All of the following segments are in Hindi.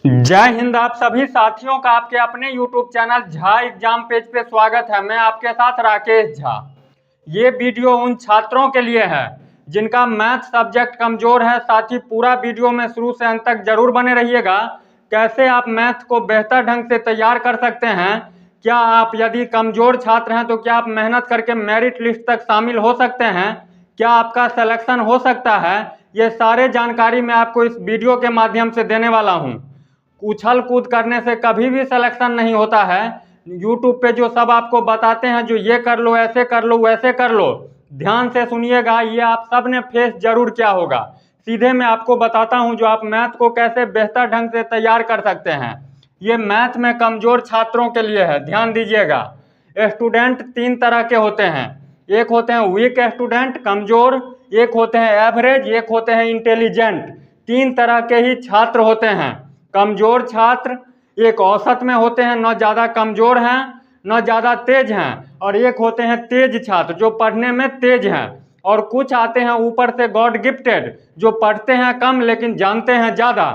जय हिंद। आप सभी साथियों का आपके अपने YouTube channel Jha exam page पे स्वागत है। मैं आपके साथ राकेश झा। ये वीडियो उन छात्रों के लिए है जिनका मैथ सब्जेक्ट कमजोर है। साथ ही पूरा वीडियो में शुरू से अंत तक जरूर बने रहिएगा। कैसे आप मैथ को बेहतर ढंग से तैयार कर सकते हैं, क्या आप यदि कमजोर छात्र हैं तो क्या आप मेहनत करके मेरिट लिस्ट तक शामिल हो सकते हैं, क्या आपका सिलेक्शन हो सकता है, ये सारे जानकारी मैं आपको इस वीडियो के माध्यम से देने वाला हूँ। उछल कूद करने से कभी भी सिलेक्शन नहीं होता है। यूट्यूब पे जो सब आपको बताते हैं, जो ये कर लो, ऐसे कर लो, वैसे कर लो, ध्यान से सुनिएगा, ये आप सब ने फेस जरूर किया होगा। सीधे मैं आपको बताता हूँ जो आप मैथ को कैसे बेहतर ढंग से तैयार कर सकते हैं। ये मैथ में कमजोर छात्रों के लिए है, ध्यान दीजिएगा। स्टूडेंट तीन तरह के होते हैं। एक होते हैं वीक स्टूडेंट, कमजोर, एक होते हैं एवरेज, एक होते हैं इंटेलिजेंट। तीन तरह के ही छात्र होते हैं। कमजोर छात्र एक औसत में होते हैं, न ज़्यादा कमजोर हैं न ज़्यादा तेज हैं, और एक होते हैं तेज छात्र जो पढ़ने में तेज हैं, और कुछ आते हैं ऊपर से गॉड गिफ्टेड जो पढ़ते हैं कम लेकिन जानते हैं ज़्यादा।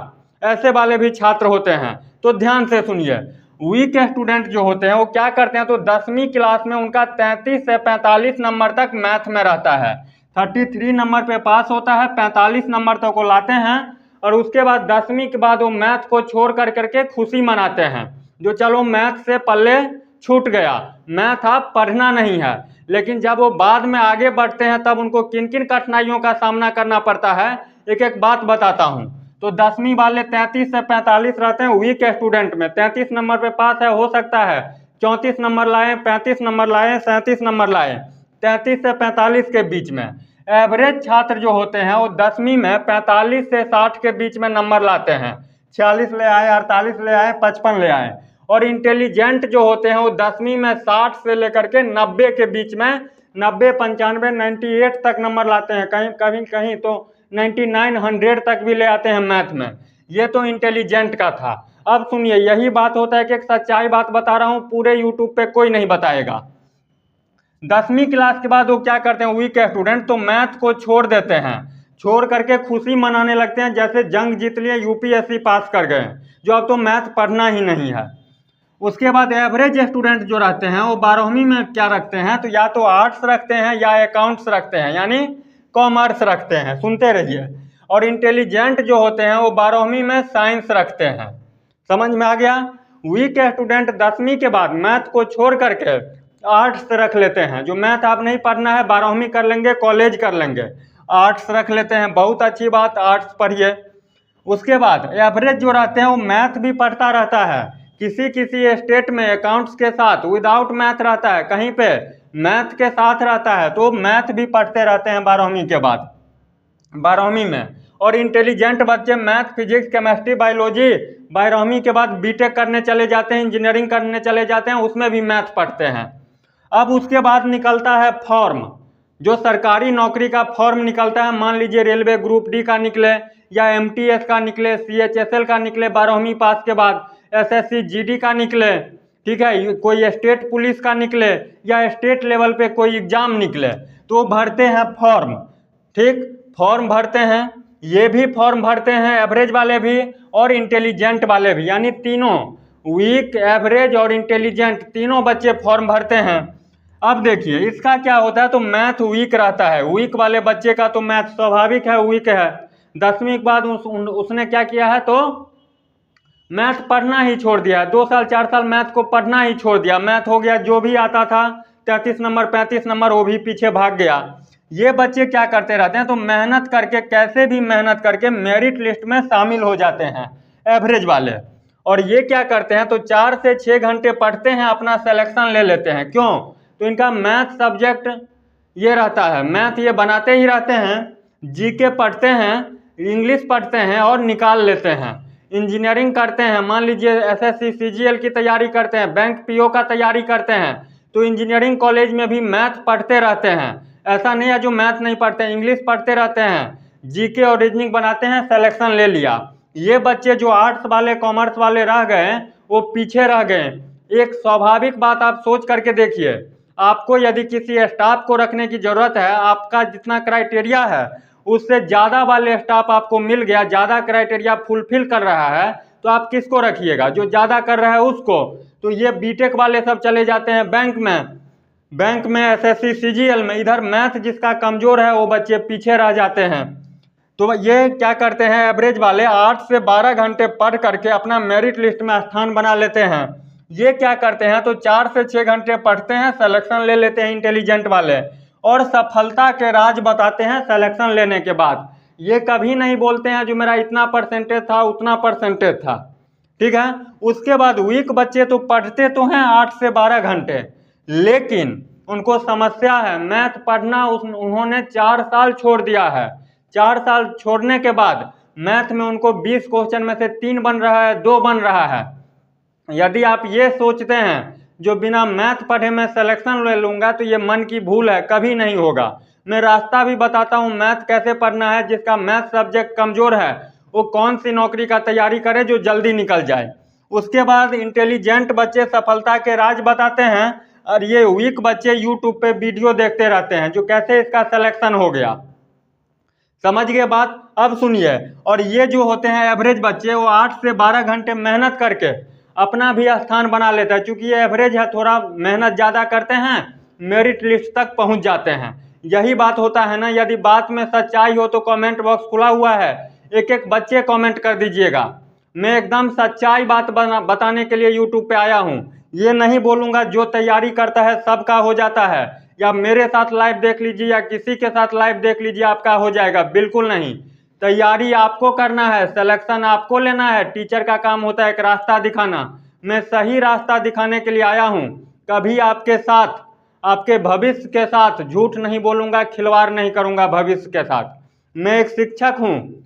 ऐसे वाले भी छात्र होते हैं। तो ध्यान से सुनिए। वीक स्टूडेंट जो होते हैं वो क्या करते हैं, तो 10वीं क्लास में उनका 33 से 45 नंबर तक मैथ में रहता है। 33 नंबर पे पास होता है, 45 नंबर तक वो लाते हैं, और उसके बाद 10वीं के बाद वो मैथ को छोड़ कर करके खुशी मनाते हैं जो चलो मैथ से पल्ले छूट गया, मैथ आप पढ़ना नहीं है। लेकिन जब वो बाद में आगे बढ़ते हैं तब उनको किन किन कठिनाइयों का सामना करना पड़ता है, एक एक बात बताता हूँ। तो 10वीं वाले 33 से 45 रहते हैं वीक स्टूडेंट में। 33 नंबर पे पास है, हो सकता है 34 नंबर लाए, 35 नंबर लाए, 37 नंबर लाए, 33 से 45 के बीच में। एवरेज छात्र जो होते हैं वो 10वीं में 45 से 60 के बीच में नंबर लाते हैं। 46 ले आए, 48 ले आए, 55 ले आए। और इंटेलिजेंट जो होते हैं वो 10वीं में 60 से लेकर के 90 के बीच में, 90, 95, 98 तक नंबर लाते हैं। कहीं कहीं कहीं तो 99, 100 तक भी ले आते हैं मैथ में। ये तो इंटेलिजेंट का था। अब सुनिए, यही बात होता है कि एक सच्चाई बात बता रहा हूँ, पूरे यूट्यूब पे कोई नहीं बताएगा। 10वीं क्लास के बाद वो क्या करते हैं वीक स्टूडेंट, तो मैथ को छोड़ देते हैं। छोड़ करके खुशी मनाने लगते हैं जैसे जंग जीत लिए, यूपीएससी पास कर गए, जो अब तो मैथ पढ़ना ही नहीं है। उसके बाद एवरेज स्टूडेंट जो रहते हैं वो 12वीं में क्या रखते हैं, तो या तो आर्ट्स रखते हैं या अकाउंट्स रखते हैं, यानी कॉमर्स रखते हैं। सुनते रहिए। और इंटेलिजेंट जो होते हैं वो 12वीं में साइंस रखते हैं। समझ में आ गया। वीक स्टूडेंट 10वीं के बाद मैथ को छोड़ करके आर्ट्स रख लेते हैं। जो मैथ आप नहीं पढ़ना है, 12वीं कर लेंगे, कॉलेज कर लेंगे, आर्ट्स रख लेते हैं। बहुत अच्छी बात, आर्ट्स पढ़िए। उसके बाद एवरेज जो रहते हैं वो मैथ भी पढ़ता रहता है। किसी किसी स्टेट में अकाउंट्स के साथ विदाउट मैथ रहता है, कहीं पे मैथ के साथ रहता है, तो मैथ भी पढ़ते रहते हैं 12वीं के बाद, 12वीं में। और इंटेलिजेंट बच्चे मैथ, फिजिक्स, केमिस्ट्री, बायोलॉजी 12वीं के बाद बीटेक करने चले जाते हैं, इंजीनियरिंग करने चले जाते हैं, उसमें भी मैथ पढ़ते हैं। अब उसके बाद निकलता है फॉर्म, जो सरकारी नौकरी का फॉर्म निकलता है। मान लीजिए रेलवे ग्रुप डी का निकले, या एमटीएस का निकले, सीएचएसएल का निकले 12वीं पास के बाद, एसएससी जीडी का निकले, ठीक है, कोई स्टेट पुलिस का निकले, या स्टेट लेवल पे कोई एग्जाम निकले, तो भरते हैं फॉर्म। ठीक, फॉर्म भरते हैं। ये भी फॉर्म भरते हैं, एवरेज वाले भी और इंटेलिजेंट वाले भी, यानी तीनों, वीक, एवरेज और इंटेलिजेंट, तीनों बच्चे फॉर्म भरते हैं। अब देखिए इसका क्या होता है, तो मैथ वीक रहता है। वीक वाले बच्चे का तो मैथ स्वाभाविक है वीक है। 10वीं के बाद उसने क्या किया है, तो मैथ पढ़ना ही छोड़ दिया। 2 साल 4 साल मैथ को पढ़ना ही छोड़ दिया। मैथ हो गया, जो भी आता था 33 नंबर 35 नंबर, वो भी पीछे भाग गया। ये बच्चे क्या करते रहते हैं, तो मेहनत करके, कैसे भी मेहनत करके मेरिट लिस्ट में शामिल हो जाते हैं, एवरेज वाले। और ये क्या करते हैं, तो 4 से 6 घंटे पढ़ते हैं, अपना सिलेक्शन ले लेते हैं। क्यों, तो इनका मैथ सब्जेक्ट ये रहता है, मैथ ये बनाते ही रहते हैं। जीके पढ़ते हैं, इंग्लिश पढ़ते हैं और निकाल लेते हैं। इंजीनियरिंग करते हैं, मान लीजिए एसएससी सीजीएल की तैयारी करते हैं, बैंक पीओ का तैयारी करते हैं, तो इंजीनियरिंग कॉलेज में भी मैथ पढ़ते रहते हैं। ऐसा नहीं है जो मैथ नहीं पढ़ते हैं, इंग्लिश पढ़ते रहते हैं, जीके और रीजनिंग बनाते हैं, सिलेक्शन ले लिया। ये बच्चे जो आर्ट्स वाले, कॉमर्स वाले रह गए, वो पीछे रह गए। एक स्वाभाविक बात आप सोच करके देखिए, आपको यदि किसी स्टाफ को रखने की जरूरत है, आपका जितना क्राइटेरिया है उससे ज़्यादा वाले स्टाफ आपको मिल गया, ज़्यादा क्राइटेरिया फुलफिल कर रहा है, तो आप किसको रखिएगा? जो ज़्यादा कर रहा है उसको। तो ये बीटेक वाले सब चले जाते हैं बैंक में एसएससी सीजीएल में। इधर मैथ जिसका कमज़ोर है वो बच्चे पीछे रह जाते हैं। तो ये क्या करते हैं, एवरेज वाले 8 से 12 घंटे पढ़ करके अपना मेरिट लिस्ट में स्थान बना लेते हैं। ये क्या करते हैं, तो 4 से 6 घंटे पढ़ते हैं, सिलेक्शन ले लेते हैं इंटेलिजेंट वाले, और सफलता के राज बताते हैं सिलेक्शन लेने के बाद। ये कभी नहीं बोलते हैं जो मेरा इतना परसेंटेज था उतना परसेंटेज था, ठीक है। उसके बाद वीक बच्चे तो पढ़ते तो हैं 8 से 12 घंटे, लेकिन उनको समस्या है मैथ पढ़ना। उन्होंने 4 साल छोड़ दिया है। 4 साल छोड़ने के बाद मैथ में उनको 20 क्वेश्चन में से 3 बन रहा है, 2 बन रहा है। यदि आप ये सोचते हैं जो बिना मैथ पढ़े मैं सिलेक्शन ले लूँगा, तो ये मन की भूल है, कभी नहीं होगा। मैं रास्ता भी बताता हूँ मैथ कैसे पढ़ना है। जिसका मैथ सब्जेक्ट कमज़ोर है वो कौन सी नौकरी का तैयारी करे जो जल्दी निकल जाए। उसके बाद इंटेलिजेंट बच्चे सफलता के राज बताते हैं, और ये वीक बच्चे यूट्यूब पे वीडियो देखते रहते हैं जो कैसे इसका सिलेक्शन हो गया। समझ गए बात? अब सुनिए। और ये जो होते हैं एवरेज बच्चे, वो 8 से 12 घंटे मेहनत करके अपना भी स्थान बना लेता है। चूँकि ये एवरेज है, थोड़ा मेहनत ज़्यादा करते हैं, मेरिट लिस्ट तक पहुंच जाते हैं। यही बात होता है ना। यदि बात में सच्चाई हो तो कमेंट बॉक्स खुला हुआ है, एक एक बच्चे कमेंट कर दीजिएगा। मैं एकदम सच्चाई बात बताने के लिए यूट्यूब पे आया हूँ। ये नहीं बोलूँगा जो तैयारी करता है सबका हो जाता है, या मेरे साथ लाइव देख लीजिए या किसी के साथ लाइव देख लीजिए आपका हो जाएगा, बिल्कुल नहीं। तैयारी आपको करना है, सिलेक्शन आपको लेना है। टीचर का काम होता है एक रास्ता दिखाना। मैं सही रास्ता दिखाने के लिए आया हूँ। कभी आपके साथ, आपके भविष्य के साथ झूठ नहीं बोलूँगा, खिलवाड़ नहीं करूँगा भविष्य के साथ। मैं एक शिक्षक हूँ।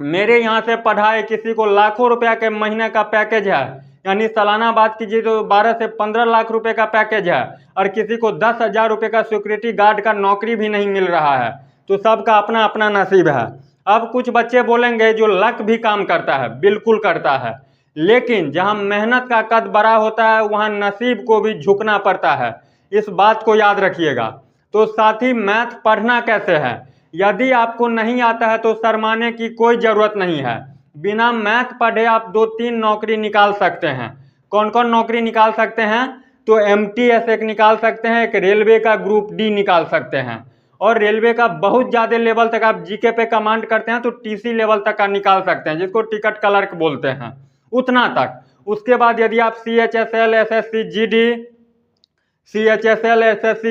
मेरे यहाँ से पढ़ाए किसी को लाखों रुपया के महीने का पैकेज है, यानी सालाना बात कीजिए तो 12 से 15 लाख रुपए का पैकेज है, और किसी को 10,000 रुपये का सिक्योरिटी गार्ड का नौकरी भी नहीं मिल रहा है। तो सबका अपना अपना नसीब है। अब कुछ बच्चे बोलेंगे जो लक भी काम करता है, बिल्कुल करता है, लेकिन जहाँ मेहनत का कद बड़ा होता है वहाँ नसीब को भी झुकना पड़ता है। इस बात को याद रखिएगा। तो साथी, मैथ पढ़ना कैसे है? यदि आपको नहीं आता है तो शर्माने की कोई ज़रूरत नहीं है। बिना मैथ पढ़े आप 2-3 नौकरी निकाल सकते हैं। कौन कौन नौकरी निकाल सकते हैं? तो MTS एक निकाल सकते हैं, एक रेलवे का ग्रुप D निकाल सकते हैं, और रेलवे का बहुत ज़्यादा लेवल तक आप जीके पे कमांड करते हैं तो TC लेवल तक का निकाल सकते हैं, जिसको टिकट क्लर्क बोलते हैं, उतना तक। उसके बाद यदि आप CHSL, SSC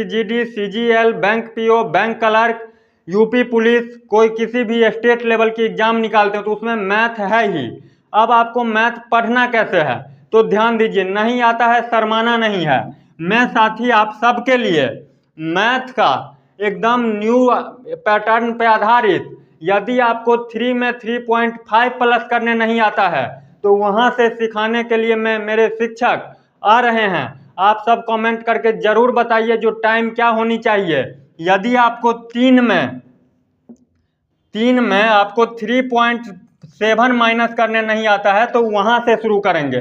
GD, CGL, bank PO, bank clerk, UP police, कोई किसी भी स्टेट लेवल की एग्जाम निकालते हो तो उसमें मैथ है ही। अब आपको मैथ पढ़ना कैसे है? तो ध्यान दीजिए, नहीं आता है शर्माना नहीं है। मैं साथी आप सबके लिए मैथ का एकदम न्यू पैटर्न पे आधारित, यदि आपको 3 में 3.5 प्लस करने नहीं आता है तो वहाँ से सिखाने के लिए मेरे शिक्षक आ रहे हैं। आप सब कमेंट करके ज़रूर बताइए जो टाइम क्या होनी चाहिए। यदि आपको 3 में आपको 3.7 माइनस करने नहीं आता है तो वहाँ से शुरू करेंगे।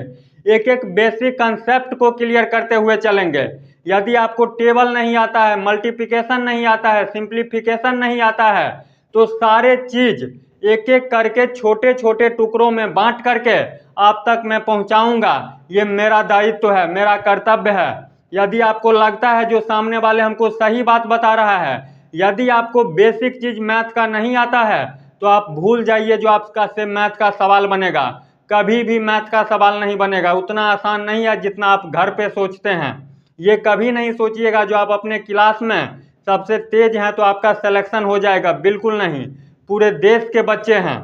एक एक बेसिक कंसेप्ट को क्लियर करते हुए चलेंगे। यदि आपको टेबल नहीं आता है, मल्टीप्लिकेशन नहीं आता है, सिंप्लीफिकेशन नहीं आता है, तो सारे चीज़ एक एक करके छोटे छोटे टुकड़ों में बांट करके आप तक मैं पहुंचाऊंगा। ये मेरा दायित्व है, मेरा कर्तव्य है। यदि आपको लगता है जो सामने वाले हमको सही बात बता रहा है, यदि आपको बेसिक चीज़ मैथ का नहीं आता है तो आप भूल जाइए जो आपका से मैथ का सवाल बनेगा। कभी भी मैथ का सवाल नहीं बनेगा, उतना आसान नहीं है जितना आप घर पे सोचते हैं। ये कभी नहीं सोचिएगा जो आप अपने क्लास में सबसे तेज हैं तो आपका सिलेक्शन हो जाएगा, बिल्कुल नहीं। पूरे देश के बच्चे हैं,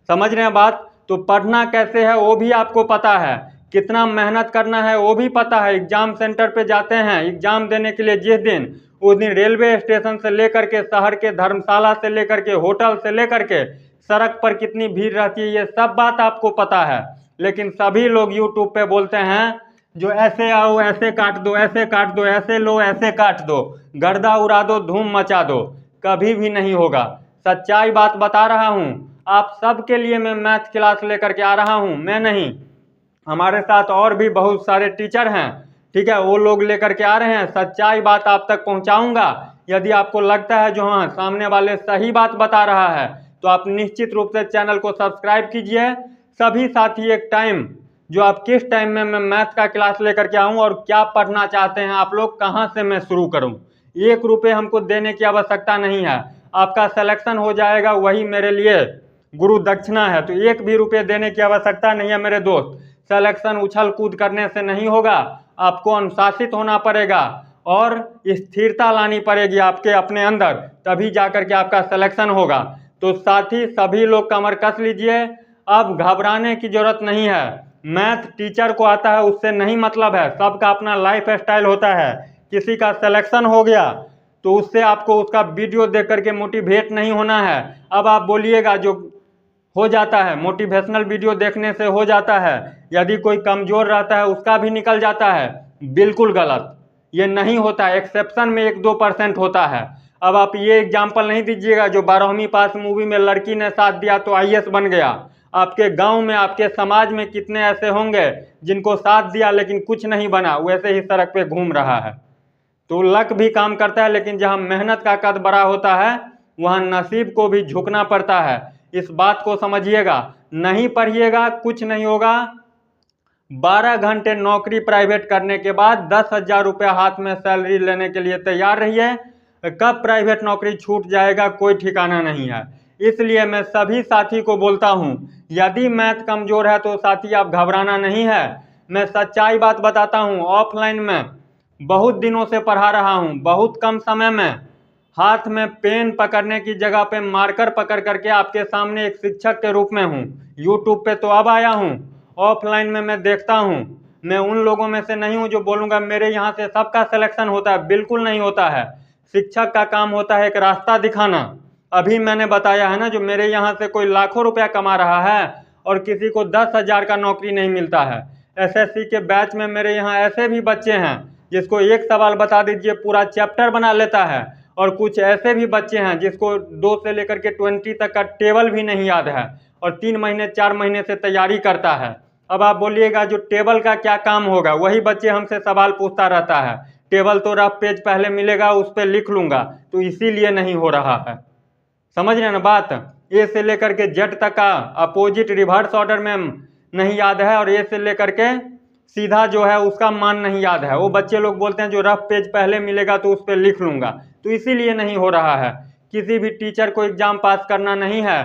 समझ रहे हैं बात? तो पढ़ना कैसे है वो भी आपको पता है, कितना मेहनत करना है वो भी पता है। एग्जाम सेंटर पे जाते हैं एग्जाम देने के लिए, जिस दिन उस दिन रेलवे स्टेशन से लेकर के शहर के धर्मशाला से लेकर के होटल से लेकर के सड़क पर कितनी भीड़ रहती है, ये सब बात आपको पता है। लेकिन सभी लोग यूट्यूब पे बोलते हैं जो ऐसे आओ, ऐसे काट दो, ऐसे काट दो, ऐसे लो, ऐसे काट दो, गर्दा उड़ा दो, धूम मचा दो। कभी भी नहीं होगा। सच्चाई बात बता रहा हूँ। आप सबके लिए मैं मैथ क्लास लेकर के आ रहा हूँ, मैं नहीं, हमारे साथ और भी बहुत सारे टीचर हैं, ठीक है, वो लोग लेकर के आ रहे हैं। सच्चाई बात आप तक पहुंचाऊंगा। यदि आपको लगता है जो हाँ सामने वाले सही बात बता रहा है तो आप निश्चित रूप से चैनल को सब्सक्राइब कीजिए, सभी साथी एक टाइम जो आप किस टाइम में मैं मैथ का क्लास लेकर के आऊँ और क्या पढ़ना चाहते हैं आप लोग, कहाँ से मैं शुरू करूँ। 1 रुपये हमको देने की आवश्यकता नहीं है, आपका सिलेक्शन हो जाएगा वही मेरे लिए गुरु दक्षिणा है। तो 1 भी रुपये देने की आवश्यकता नहीं है मेरे दोस्त। सिलेक्शन उछल कूद करने से नहीं होगा, आपको अनुशासित होना पड़ेगा और स्थिरता लानी पड़ेगी आपके अपने अंदर, तभी जाकर के आपका सिलेक्शन होगा। तो साथी सभी लोग कमर कस लीजिए, अब घबराने की जरूरत नहीं है। मैथ टीचर को आता है उससे नहीं मतलब है, सबका अपना लाइफ स्टाइल होता है। किसी का सिलेक्शन हो गया तो उससे आपको उसका वीडियो देख करके मोटिवेट नहीं होना है। अब आप बोलिएगा जो हो जाता है मोटिवेशनल वीडियो देखने से हो जाता है, यदि कोई कमजोर रहता है उसका भी निकल जाता है, बिल्कुल गलत। ये नहीं होता, एक्सेप्शन में 1-2% होता है। अब आप ये एग्जाम्पल नहीं दीजिएगा जो 12वीं पास मूवी में लड़की ने साथ दिया तो IAS बन गया। आपके गांव में आपके समाज में कितने ऐसे होंगे जिनको साथ दिया लेकिन कुछ नहीं बना, वैसे ही सड़क पे घूम रहा है। तो लक भी काम करता है, लेकिन जहां मेहनत का कद बड़ा होता है वहां नसीब को भी झुकना पड़ता है। इस बात को समझिएगा, नहीं पढ़िएगा कुछ नहीं होगा। 12 घंटे नौकरी प्राइवेट करने के बाद 10,000 रुपया हाथ में सैलरी लेने के लिए तैयार रहिए। कब प्राइवेट नौकरी छूट जाएगा कोई ठिकाना नहीं है। इसलिए मैं सभी साथी को बोलता हूं, यदि मैथ कमजोर है तो साथी आप घबराना नहीं है। मैं सच्चाई बात बताता हूं, ऑफलाइन में बहुत दिनों से पढ़ा रहा हूं, बहुत कम समय में हाथ में पेन पकड़ने की जगह पे मार्कर पकड़ करके आपके सामने एक शिक्षक के रूप में हूँ। यूट्यूब पे तो अब आया हूँ, ऑफलाइन में मैं देखता हूँ। मैं उन लोगों में से नहीं हूँ जो बोलूँगा मेरे यहाँ से सबका सिलेक्शन होता है, बिल्कुल नहीं होता है। शिक्षक का काम होता है एक रास्ता दिखाना। अभी मैंने बताया है ना, जो मेरे यहाँ से कोई लाखों रुपया कमा रहा है और किसी को 10,000 का नौकरी नहीं मिलता है। SSC के बैच में मेरे यहाँ ऐसे भी बच्चे हैं जिसको एक सवाल बता दीजिए पूरा चैप्टर बना लेता है, और कुछ ऐसे भी बच्चे हैं जिसको 2 से लेकर के 20 तक का टेबल भी नहीं याद है और 3 महीने 4 महीने से तैयारी करता है। अब आप बोलिएगा जो टेबल का क्या काम होगा, वही बच्चे हमसे सवाल पूछता रहता है, टेबल तो रफ पेज पहले मिलेगा उस पर लिख लूँगा, तो इसीलिए नहीं हो रहा है। समझ रहे हैं ना बात। ए से लेकर के जेड तक का अपोजिट रिवर्स ऑर्डर में नहीं याद है और ए से लेकर के सीधा जो है उसका मान नहीं याद है। वो बच्चे लोग बोलते हैं जो रफ पेज पहले मिलेगा तो उस पर लिख लूँगा, तो इसीलिए नहीं हो रहा है। किसी भी टीचर को एग्जाम पास करना नहीं है,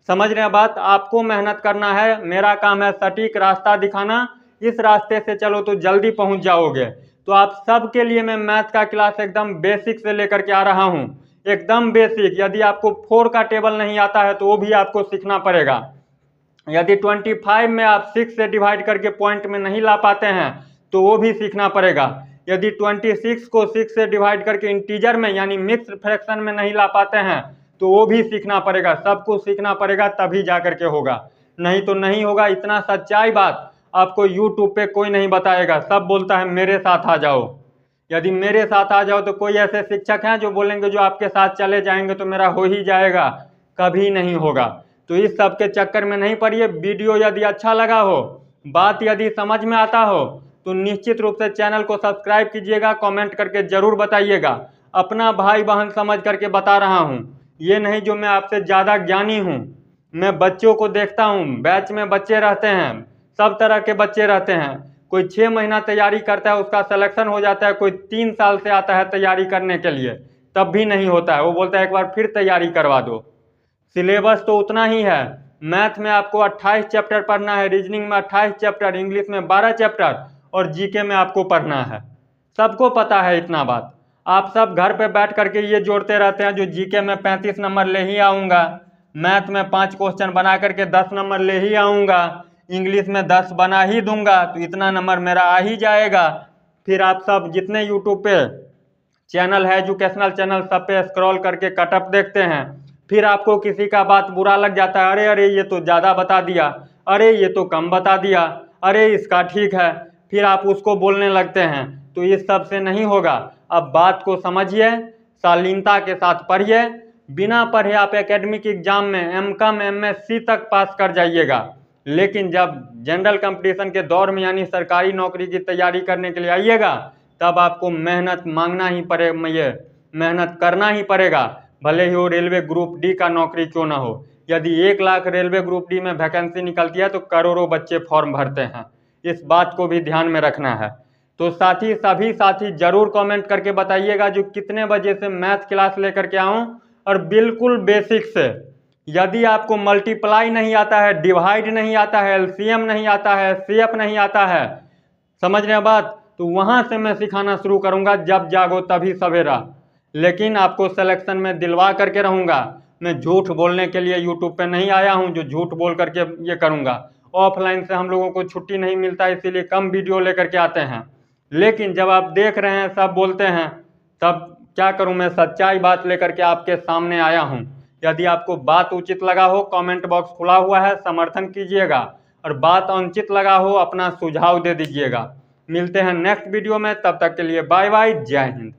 समझ रहे हैं बात। आपको मेहनत करना है, मेरा काम है सटीक रास्ता दिखाना। इस रास्ते से चलो तो जल्दी पहुंच जाओगे। तो आप सबके लिए मैं मैथ का क्लास एकदम बेसिक से लेकर के आ रहा हूं, एकदम बेसिक। यदि आपको 4 का टेबल नहीं आता है तो वो भी आपको सीखना पड़ेगा। यदि 25 में आप 6 से डिवाइड करके पॉइंट में नहीं ला पाते हैं तो वो भी सीखना पड़ेगा। यदि 26 को 6 से डिवाइड करके इंटीजर में यानी मिक्स्ड फ्रैक्शन में नहीं ला पाते हैं तो वो भी सीखना पड़ेगा। सब कुछ सीखना पड़ेगा तभी जा करके होगा, नहीं तो नहीं होगा। इतना सच्चाई बात आपको यूट्यूब पे कोई नहीं बताएगा। सब बोलता है मेरे साथ आ जाओ। यदि मेरे साथ आ जाओ तो कोई ऐसे शिक्षक हैं जो बोलेंगे जो आपके साथ चले जाएंगे तो मेरा हो ही जाएगा, कभी नहीं होगा। तो इस सब के चक्कर में नहीं पड़िए। वीडियो यदि अच्छा लगा हो, बात यदि समझ में आता हो तो निश्चित रूप से चैनल को सब्सक्राइब कीजिएगा, कमेंट करके जरूर बताइएगा। अपना भाई बहन समझ करके बता रहा हूँ, ये नहीं जो मैं आपसे ज़्यादा ज्ञानी हूँ। मैं बच्चों को देखता हूँ, बैच में बच्चे रहते हैं, सब तरह के बच्चे रहते हैं। कोई 6 महीना तैयारी करता है उसका सिलेक्शन हो जाता है, कोई 3 साल से आता है तैयारी करने के लिए तब भी नहीं होता है। वो बोलता है एक बार फिर तैयारी करवा दो। सिलेबस तो उतना ही है। मैथ में आपको 28 चैप्टर पढ़ना है, रीजनिंग में 28 चैप्टर, इंग्लिश में 12 चैप्टर और जीके में आपको पढ़ना है। सबको पता है इतना बात। आप सब घर पे बैठ करके ये जोड़ते रहते हैं जो जीके में 35 नंबर ले ही आऊँगा, मैथ में 5 क्वेश्चन बना करके 10 नंबर ले ही आऊँगा, इंग्लिश में 10 बना ही दूंगा तो इतना नंबर मेरा आ ही जाएगा। फिर आप सब जितने यूट्यूब पे चैनल है, एजुकेशनल चैनल, सब पे स्क्रॉल करके कटअप देखते हैं। फिर आपको किसी का बात बुरा लग जाता है, अरे अरे ये तो ज़्यादा बता दिया, अरे ये तो कम बता दिया, अरे इसका ठीक है, फिर आप उसको बोलने लगते हैं। तो इस सब से नहीं होगा। अब बात को समझिए, शालीनता के साथ पढ़िए। बिना पढ़े आप एकेडमिक एग्जाम में M.Com MSc तक पास कर जाइएगा, लेकिन जब जनरल कंपटीशन के दौर में यानी सरकारी नौकरी की तैयारी करने के लिए आइएगा तब आपको मेहनत मांगना ही पड़ेगा, ये मेहनत करना ही पड़ेगा, भले ही वो रेलवे ग्रुप D का नौकरी क्यों ना हो। यदि 1 लाख रेलवे ग्रुप डी में वैकेंसी निकलती है तो करोड़ों बच्चे फॉर्म भरते हैं। इस बात को भी ध्यान में रखना है। तो सभी साथी जरूर कमेंट करके बताइएगा जो कितने बजे से मैथ क्लास लेकर के आऊँ, और बिल्कुल बेसिक से। यदि आपको मल्टीप्लाई नहीं आता है, डिवाइड नहीं आता है, एलसीएम नहीं आता है, सीएफ नहीं आता है, समझ रहे हैं बात, तो वहाँ से मैं सिखाना शुरू करूँगा। जब जागो तभी सवेरा। लेकिन आपको सिलेक्शन में दिलवा करके रहूँगा। मैं झूठ बोलने के लिए यूट्यूब पे नहीं आया हूँ जो झूठ बोल करके ये करूँगा। ऑफलाइन से हम लोगों को छुट्टी नहीं मिलता, इसीलिए कम वीडियो लेकर के आते हैं। लेकिन जब आप देख रहे हैं सब बोलते हैं, तब क्या करूं, मैं सच्चाई बात लेकर के आपके सामने आया हूं। यदि आपको बात उचित लगा हो, कमेंट बॉक्स खुला हुआ है, समर्थन कीजिएगा, और बात अनुचित लगा हो अपना सुझाव दे दीजिएगा। मिलते हैं नेक्स्ट वीडियो में, तब तक के लिए बाय बाय, जय हिंद।